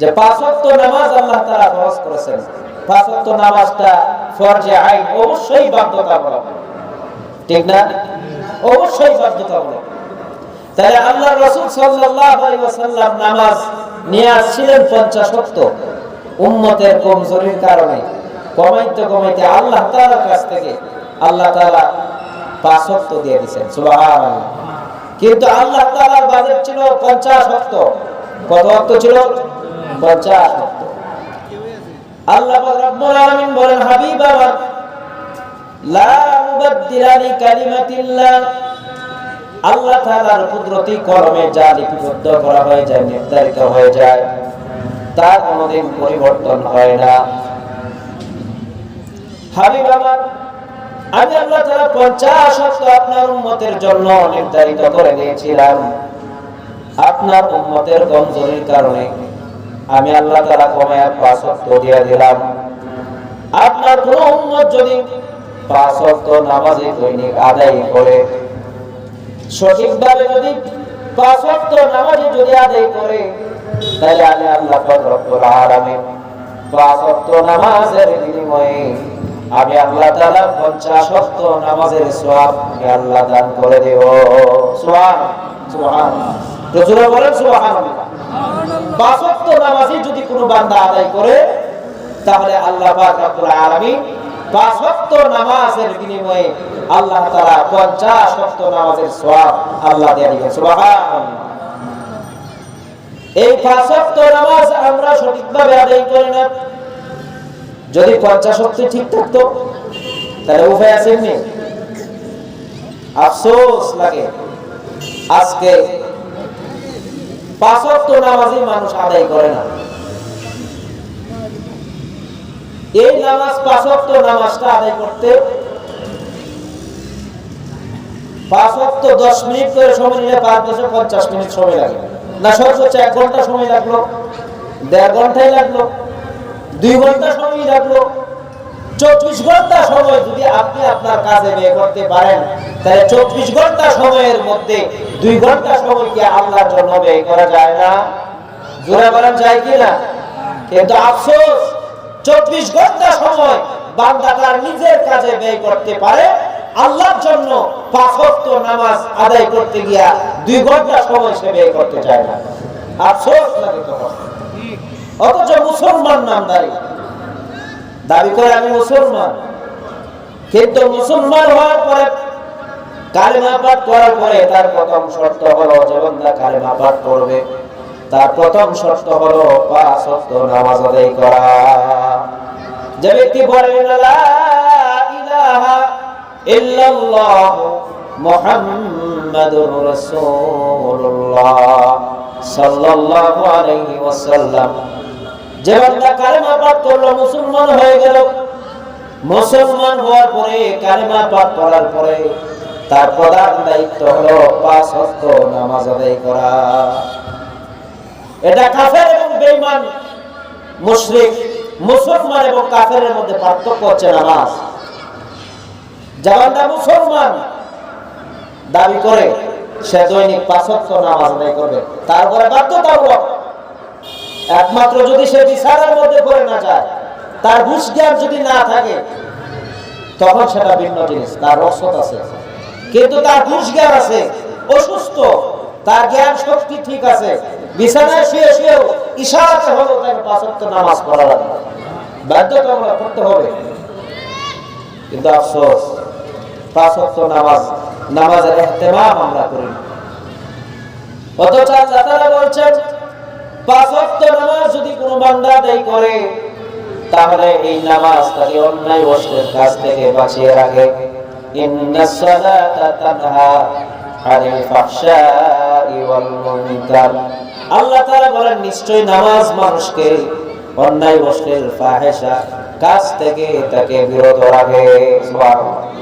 যে 5 ওয়াক্ত নামাজ আল্লাহ তাআলা ফরজ করেছেন। 5 ওয়াক্ত নামাজটা ফরজে আইন, অবশ্যই বাধ্যতামূলক, ঠিক না? অবশ্যই বাধ্যতামূলক। তাহলে আল্লাহর রাসূল সাল্লাল্লাহু আলাইহি ওয়াসাল্লাম নামাজ নিয়ে আসছিলেন 50 ওয়াক্ত, উম্মতের কমজোরির কারণে কমাইতে কমাইতে আল্লাহ তাআলার কাছ থেকে আল্লাহ তাআলা 5 ওয়াক্ত দিয়ে দিয়েছেন, সুবহানাল্লাহ। কিন্তু আল্লাহ তাআলার বাজেট ছিল 50 ওয়াক্ত। কত ওয়াক্ত ছিল? 50 ওয়াক্ত। আল্লাহ রাব্বুল আলামিন বলেন, হাবিব আমার, লা মুবাদদিলা লিকালিমাতিল্লাহ, আল্লাহ তাআলার কুদরতি কলমে যা লিপিবদ্ধ করা হয়ে যায়, নির্ধারিত হয়ে যায়, তা কোনোদিন পরিবর্তন হয় না। হাবিব আমার, আমি আল্লাহ তাআলা 50 ওয়াক্ত আপনার উম্মতের জন্য নির্ধারিত করে দিয়েছিলাম। আপনার উম্মতের কমজোরির কারণে আমি আল্লাহ তাআলা কমায় 5 ওয়াক্ত দিয়ে দিলাম। আপনার কোন উম্মত যদি 5 ওয়াক্ত নামাজ দৈনিক আদায় করে, সঠিকভাবে যদি 5 ওয়াক্ত নামাজ যদি আদায় করে, তাহলে আমি আল্লাহ পাক রব্বুল আলামিন 5 ওয়াক্ত নামাজের বিনিময়ে আমি আল্লাহ তাআলা 50 ওয়াক্ত নামাজের সওয়াব আমি আল্লাহ দান করে দেব। সুবহানাল্লাহ। রাসূল বলেন সুবহানাল্লাহ। 5 ওয়াক্ত নামাজ যদি কোনো বান্দা আদায় করে, তাহলে আল্লাহ পাক রব্বুল আলামিন 5 ওয়াক্ত নামাজের বিনিময়ে আল্লাহ তাআলা 50 ওয়াক্ত নামাজের সওয়াব আল্লাহ দিয়ে দিবেন। সুবহানাল্লাহ। এই 5 ওয়াক্ত নামাজ আমরা সঠিকভাবে আদায় করি না। যদি 50 ওয়াক্ত ঠিক থাকতো, তাহলে উপায় আছে নি? আফসোস লাগে, আজকে 5 ওয়াক্ত নামাজই মানুষ আদায় করে না। এই নামাজ 5 ওয়াক্ত নামাজটা আদায় করতে 5 ওয়াক্ত 10 মিনিট করে সময় নিলে 50 মিনিট সময় লাগে না, সর্বোচ্চ 1 ঘন্টা সময় লাগলো, 1.5 ঘন্টাই লাগলো, 2 ঘন্টা সময় লাগলো। 24 ঘন্টা সময় যদি আপনি আপনার কাজে ব্যয় করতে পারেন, তাহলে 24 ঘন্টা সময়ের মধ্যে 2 ঘন্টা সময় কি আল্লাহর জন্য ব্যয় করা যায় না? জোরে বলেন, যায় কি না? কিন্তু আফসোস, 24 ঘন্টা সময় বান্দা তার নিজের কাজে ব্যয় করতে পারে, আল্লাহর জন্য 5 ওয়াক্ত নামাজ আদায় করতে গিয়া 2 ঘন্টা সময় সে ব্যয় করতে চায় না। আফসোস লাগে তখন। অথচ মুসলমান নামদারি দাবি করে আমি মুসলমান, কিন্তু মুসলমান হওয়ার পরে কালেমা পাঠ করার পরে তার প্রথম শর্ত হলো, যে বান্দা কালেমা পাঠ করবে তার প্রথম শর্ত হলো 5 ওয়াক্ত নামাজ আদায় করা। যে ব্যক্তি বলে লা ইলাহা ইল্লাল্লাহ মুহাম্মাদুর রাসূলুল্লাহ সাল্লাল্লাহু আলাইহি ওয়াসাল্লাম, যে বান্দা কালেমা পাঠ করলো, মুসলমান হয়ে গেল। মুসলমান হওয়ার পরে কালেমা পাঠ করার পরে তার প্রধান দায়িত্ব হলো 5 ওয়াক্ত নামাজ আদায় করা। এটা কাফের এবং বেঈমান, মুশরিক, মুসলমান এবং কাফেরের মধ্যে পার্থক্য হচ্ছে নামাজ। যে বান্দা মুসলমান দাবি করে সে দৈনিক 5 ওয়াক্ত নামাজ আদায় করবে, তারপরে বাধ্যতামূলক, একমাত্র যদি সে বিচারের মধ্যে পড়ে না যায়, তার হুঁশ জ্ঞান যদি না থাকে, তখন সেটা ভিন্ন জিনিস। তার রসদ আছে, কিন্তু তার হুঁশ জ্ঞান আছে, অসুস্থ, তার জ্ঞান শক্তি ঠিক আছে, বিছানায় শুয়ে শুয়েও ইশারাতে হলো তাকে 5 ওয়াক্ত নামাজ পড়া লাগবে, বাধ্যতামূলক করতে হবে। কিন্তু আফসোস, 5 ওয়াক্ত নামাজের ইহতিমাম আমরা করি না। অথচ আল্লাহ তাআলা বলছেন 5 ওয়াক্ত নামাজ যদি কোনো বান্দা আদায় করে, তাহলে এই নামাজ তাকে অন্যায় অশ্লীল কাজ থেকে বাঁচিয়ে রাখে। ইন্নাস সালাতা তানহা আনিল ফাহশাই ওয়াল মুনকার, আল্লাহ তাআলা বলেন নিশ্চয়ই নামাজ মানুষকে অন্যায় অশ্লীল ফাহিশা কাজ থেকে তাকে বিরত রাখে। সুবহানাল্লাহ।